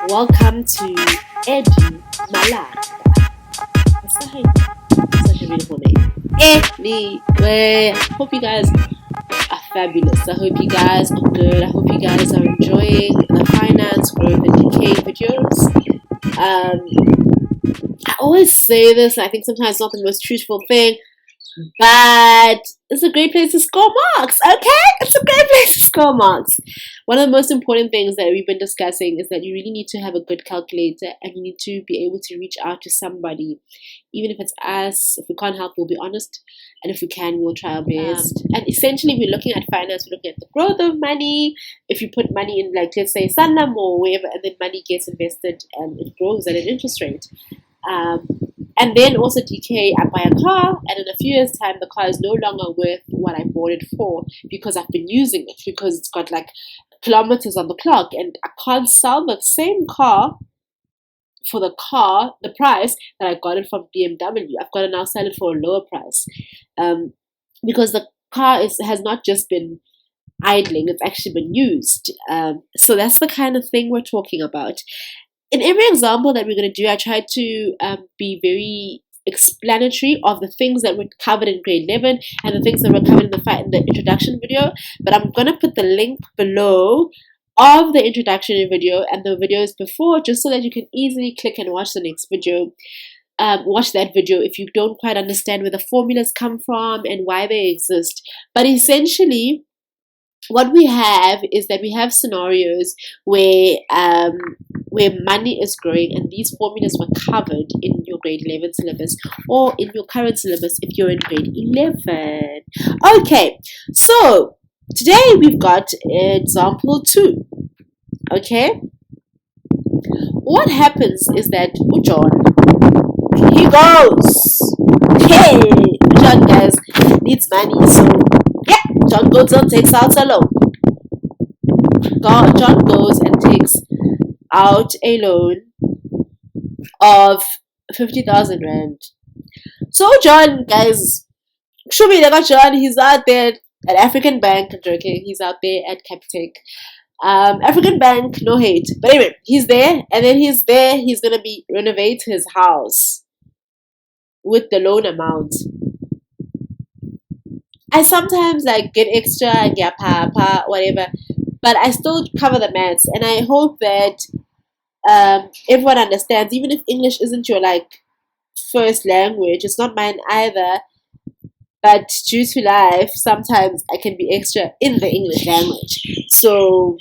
Welcome to Edu-Malanga. Such a beautiful name. Anyway, hope you guys are fabulous. I hope you guys are good. I hope you guys are enjoying the finance, growth, and decay videos. I always say this, I think sometimes it's not the most truthful thing, but it's a great place to score marks, okay? It's a great place to score marks. One of the most important things that we've been discussing is that you really need to have a good calculator and you need to be able to reach out to somebody. Even if it's us, if we can't help, we'll be honest. And if we can, we'll try our best. And essentially, we're looking at finance, we're looking at the growth of money. If you put money in, like, let's say, Sanlam or wherever, and then money gets invested and it grows at an interest rate. And then also decay, I buy a car and in a few years time the car is no longer worth what I bought it for because I've been using it, because it's got like kilometers on the clock, and I can't sell the same car for the price that I got it from BMW. I've got to now sell it for a lower price because the car has not just been idling, it's actually been used. So that's the kind of thing we're talking about. In every example that we're going to do, I tried to be very explanatory of the things that were covered in grade 11 and the things that were covered in the introduction video. But I'm going to put the link below of the introduction video and the videos before, just so that you can easily click and watch the next video. Watch that video if you don't quite understand where the formulas come from and why they exist. But essentially, what we have is that we have scenarios where money is growing, and these formulas were covered in your grade 11 syllabus or in your current syllabus if you're in grade 11. Okay, so today we've got example 2. Okay, what happens is that John, he goes, hey, John, guys, needs money, so yeah, John goes and takes out a loan. John goes and takes out a loan of 50,000 rand. So John, guys, show me that John, he's out there at African Bank. I'm joking, he's out there at Capitec. African Bank, no hate, but anyway, he's there, and then he's gonna be renovate his house with the loan amount. I sometimes like get extra and get whatever, but I still cover the maths, and I hope that everyone understands. Even if English isn't your like first language, it's not mine either, but due to life, sometimes I can be extra in the English language. So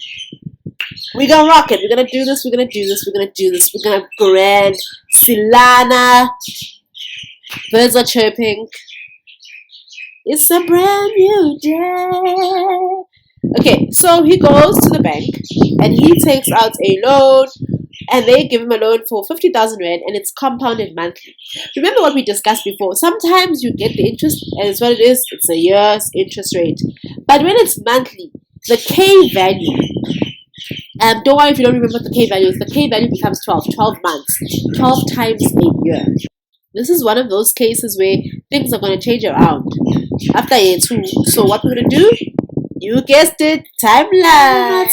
we're gonna rock it. We're gonna do this. We're gonna do this. We're gonna do this. We're gonna grand Silana. Birds are chirping. It's a brand new day. Okay, so he goes to the bank and he takes out a loan, and they give him a loan for 50,000 rand, and it's compounded monthly. Remember what we discussed before? Sometimes you get the interest, and it's what it is. It's a year's interest rate. But when it's monthly, the K value, don't worry if you don't remember what the K value is. The K value becomes 12 months, 12 times a year. This is one of those cases where things are going to change around after year 2. So what we're going to do, you guessed it, timeline.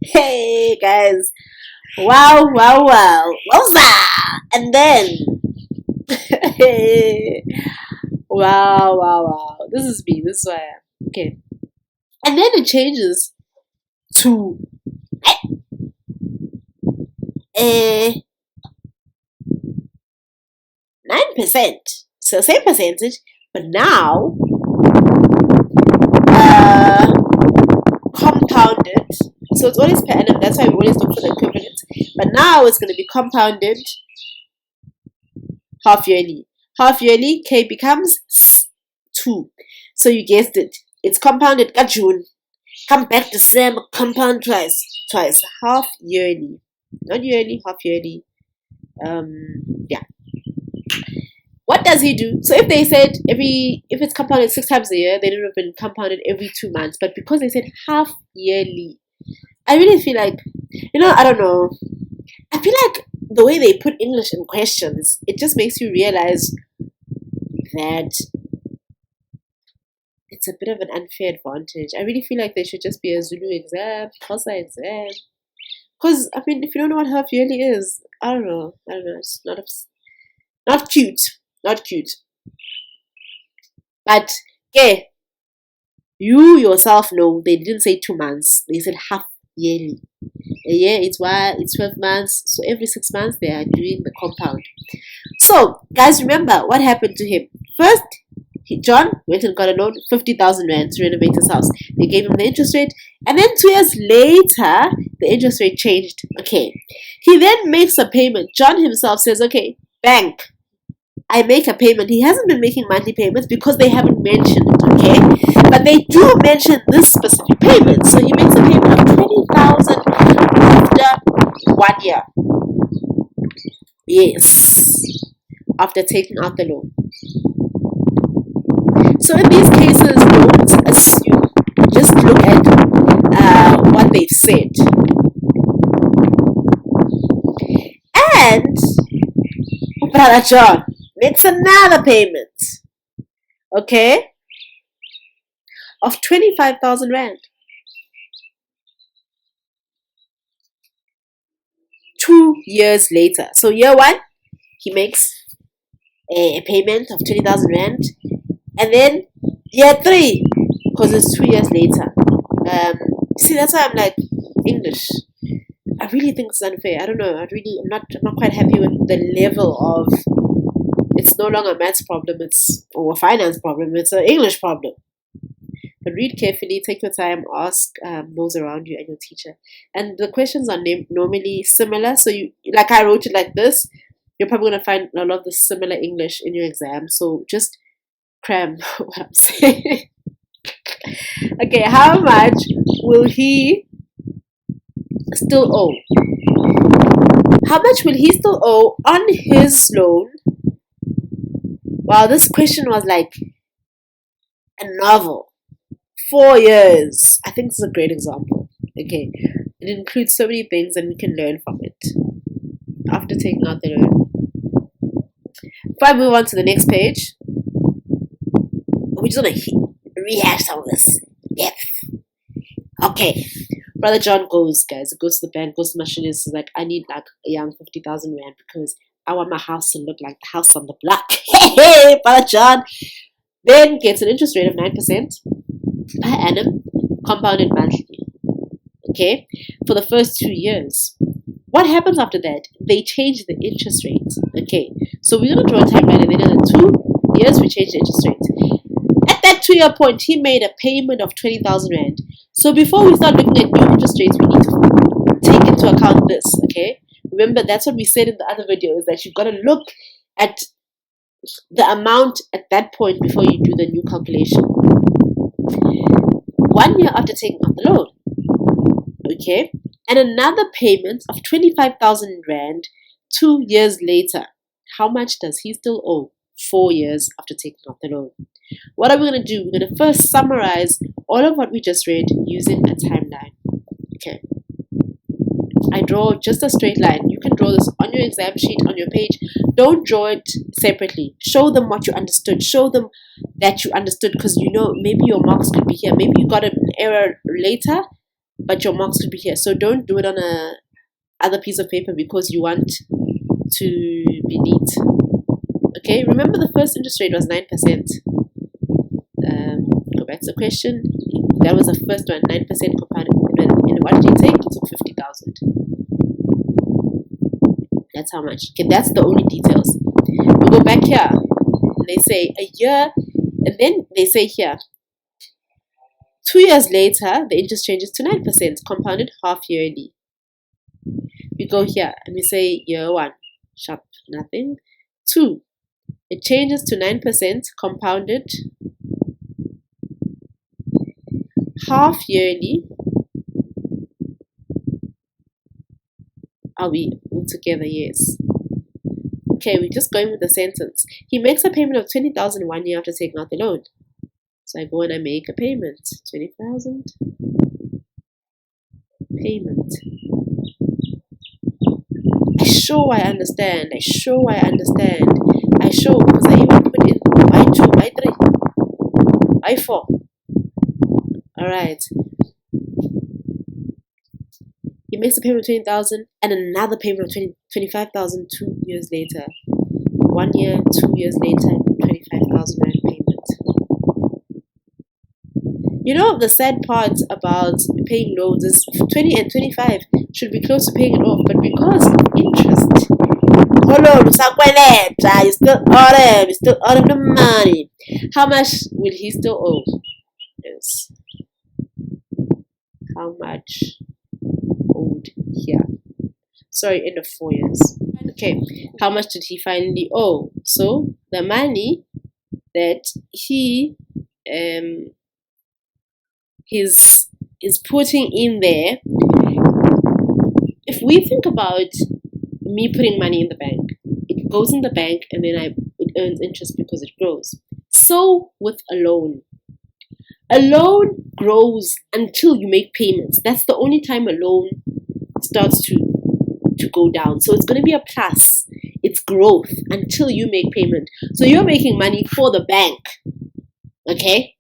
Hey guys, wow, wowza, and then wow, this is me, this is why I am. Okay, and then it changes to 9%, so same percentage, but now compounded. So it's always per annum, that's why we always look for the equivalent. But now it's going to be compounded half yearly. Half yearly, K becomes 2. So you guessed it. It's compounded June. Come back December, compound twice. Half yearly. Not yearly, half yearly. Yeah. What does he do? So if they said if it's compounded 6 times a year, then it would have been compounded every 2 months. But because they said half yearly, I really feel like, I don't know. I feel like the way they put English in questions, it just makes you realize that it's a bit of an unfair advantage. I really feel like there should just be a Zulu exam, Xhosa exam. Because I mean, if you don't know what half yearly is, I don't know. It's not cute. Not cute. But yeah, you yourself know they didn't say 2 months. They said half yearly. A year it's 12 months. So every 6 months they are doing the compound. So guys, remember what happened to him. First, John went and got a loan, 50,000 rand to renovate his house. They gave him the interest rate, and then 2 years later, the interest rate changed. Okay, he then makes a payment. John himself says, "Okay, bank, I make a payment." He hasn't been making monthly payments because they haven't mentioned it. Okay, but they do mention this specific payment. So he makes a payment of 20,000 after 1 year. Yes, after taking out the loan. So in these cases, don't assume. Just look at what they've said. And Brother John makes another payment, okay, of 25,000 rand. 2 years later. So year 1, he makes a payment of 20,000 rand. And then year 3, because it's 2 years later. See, that's why I'm like, English, I really think it's unfair. I don't know. I'm not quite happy with the level of. It's no longer a maths problem. Or a finance problem. It's an English problem. But read carefully. Take your time. Ask those around you and your teacher. And the questions are normally similar. So like I wrote it like this. You're probably going to find a lot of the similar English in your exam. So just cram what I'm saying. Okay, how much will he still owe? How much will he still owe on his loan? Wow, this question was like a novel. 4 years. I think this is a great example. Okay, it includes so many things and we can learn from it after taking out the loan. If I move on to the next page, we're just gonna rehash some of this. Yes. Okay. Brother John goes to the bank, goes to the machinist, is like, I need like a young 50,000 rand because I want my house to look like the house on the block. Hey, Brother John then gets an interest rate of 9% per annum, compounded monthly. Okay, for the first 2 years. What happens after that? They change the interest rate. Okay, so we're gonna draw a timeline, and then in the 2 years we change the interest rate. At that 2-year point, he made a payment of 20,000 rand. So before we start looking at new interest rates, we need to take into account this. Okay, remember that's what we said in the other video, is that you've got to look at the amount at that point before you do the new calculation. 1 year after taking out the loan, okay, and another payment of 25,000 rand 2 years later. How much does he still owe 4 years after taking out the loan? What are we going to do? We're going to first summarize all of what we just read using a timeline. Okay, I draw just a straight line. You can draw this on your exam sheet, on your page. Don't draw it separately. Show them what you understood. Show them that you understood, because you know maybe your marks could be here. Maybe you got an error later, but your marks could be here. So don't do it on a other piece of paper because you want to be neat. Okay, remember the first interest rate was 9%. Go back to the question. That was the first one, 9% compounded. And what did he take? He took 50,000. That's how much. Okay, that's the only details. We go back here. And they say a year, and then they say here, 2 years later, the interest changes to 9%, compounded half yearly. We go here and we say year 1, sharp, nothing. 2, it changes to 9%, compounded half yearly. Are we all together? Yes. Okay, we're just going with the sentence. He makes a payment of 20,000 1 year after taking out the loan. So I go and I make a payment. 20,000 payment. I show I understand. I show because I even put in Y2, Y3, Y4. Alright. he makes a payment of 20,000 and another payment of 25,000 2 years later. 1 year, 2 years later, 25,000 rand payment. You know, the sad part about paying loans is 20 and 25 should be close to paying it off, but because of interest, you still owe him the money. How much will he still owe? Yes. How much owed here? Sorry, end of 4 years. Okay, how much did he finally owe? So the money that he is putting in there. If we think about me putting money in the bank, it goes in the bank and then it earns interest because it grows. So with a loan. A loan grows until you make payments. That's the only time a loan starts to go down. So it's going to be a plus. It's growth until you make payment. So you're making money for the bank. Okay?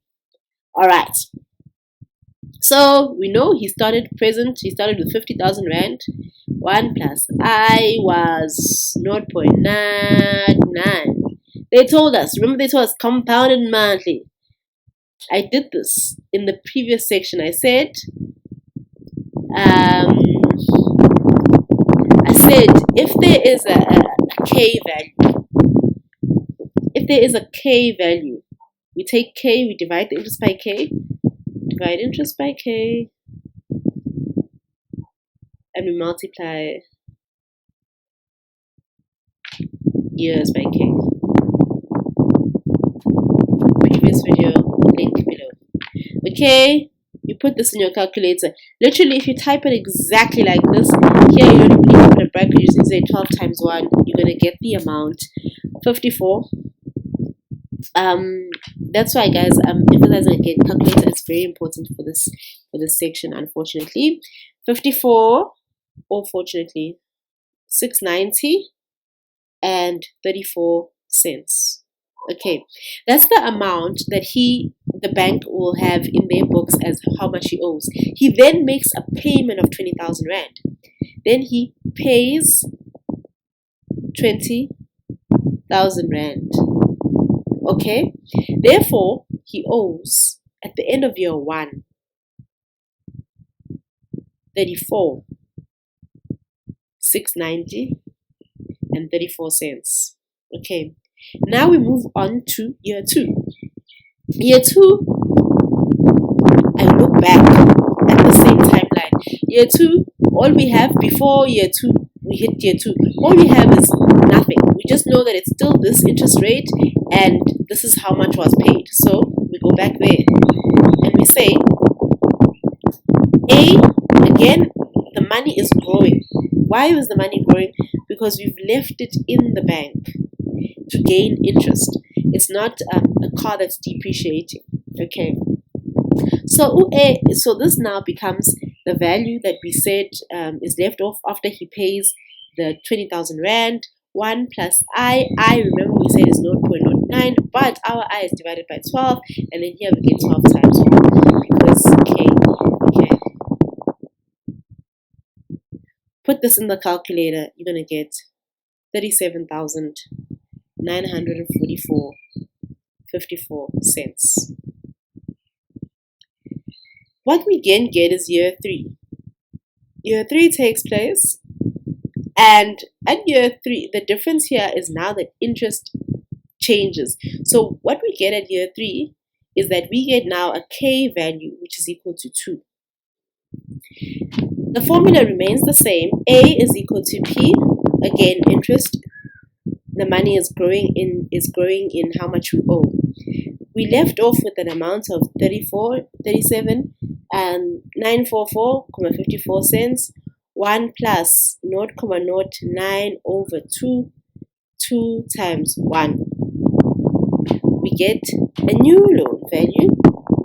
All right. So we know he started with 50,000 rand. 1 plus I was 0.99. They told us, remember they told us compounded monthly. I did this in the previous section. I said, if there is a K value, we take K, we divide the interest by K, divide interest by K, and we multiply years by K. Previous video, link below. Okay, you put this in your calculator. Literally, if you type it exactly like this, here you don't even put a bracket, you just say 12 times 1, you're going to get the amount 54. That's why, guys, emphasizing again, calculator is very important for this section. Unfortunately, 54, or fortunately, 690 and 34 cents. Okay, that's the amount that the bank will have in their books as how much he owes. He then makes a payment of 20,000 rand. Then he pays 20,000 rand. Okay, therefore he owes at the end of year 1 34, 690 and 34 cents. Okay, now we move on to year 2. Year 2, I look back at the same timeline. Year 2, all we have before year 2, we hit year 2, all we have is nothing. We just know that it's still this interest rate and this is how much was paid. So we go back there and we say, A, again, the money is growing. Why is the money growing? Because we've left it in the bank to gain interest. It's not a car that's depreciating. Okay. So this now becomes the value that we said is left off after he pays the 20,000 rand. 1 plus I remember we said is 0.09, but our I is divided by 12, and then here we get 12 times 1 because okay. Put this in the calculator, you're going to get 37,944.54 cents. What we again get is year 3. Year 3 takes place, and at year 3, the difference here is now that interest changes. So what we get at year 3 is that we get now a K value, which is equal to 2. The formula remains the same. A is equal to P. Again, interest. The money is growing in how much we owe. We left off with an amount of 37,944.54 cents. 1 plus 0.09 over 2 times 1. We get a new loan value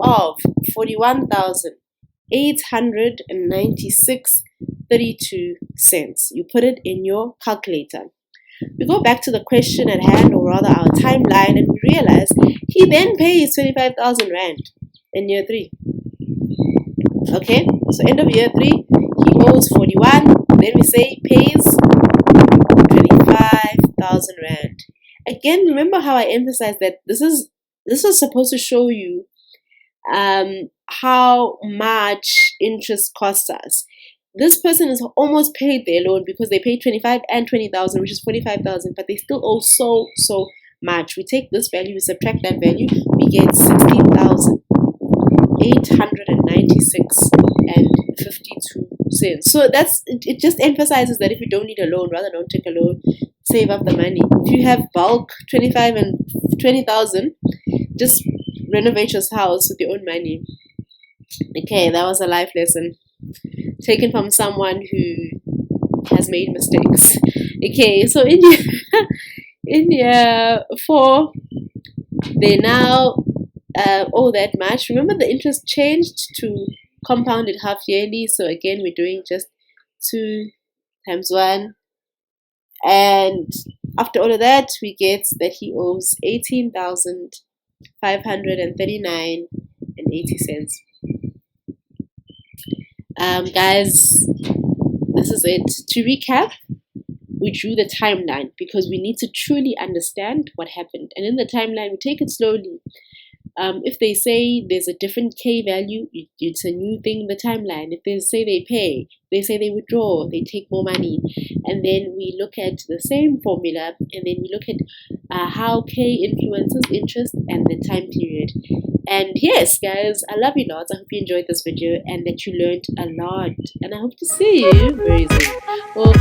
of 41,896.32 cents. You put it in your calculator. We go back to the question at hand, or rather our timeline, and we realize he then pays 25,000 rand in year 3. Okay, so end of year 3, He owes 41. Then we say he pays 25,000 rand. Again, remember how I emphasized that this was supposed to show you how much interest costs us. This person is almost paid their loan because they paid 25 and 20,000, which is 45,000, but they still owe so much. We take this value, we subtract that value, we get 16,896 and 52 cents. So it just emphasizes that if you don't need a loan, rather don't take a loan, save up the money. If you have bulk 25 and 20,000, just renovate your house with your own money. Okay, that was a life lesson taken from someone who has made mistakes. Okay, so in year 4, they now owe that much. Remember, the interest changed to compounded half yearly. So again, we're doing just 2 times 1. And after all of that, we get that he owes 18,539 and 80 cents. Guys, this is it. To recap, we drew the timeline because we need to truly understand what happened. And in the timeline, we take it slowly. If they say there's a different K value, it's a new thing in the timeline. If they say they pay, they say they withdraw, they take more money. And then we look at the same formula, and then we look at how K influences interest and the time period. And yes, guys, I love you lots. I hope you enjoyed this video and that you learned a lot. And I hope to see you very soon. Well,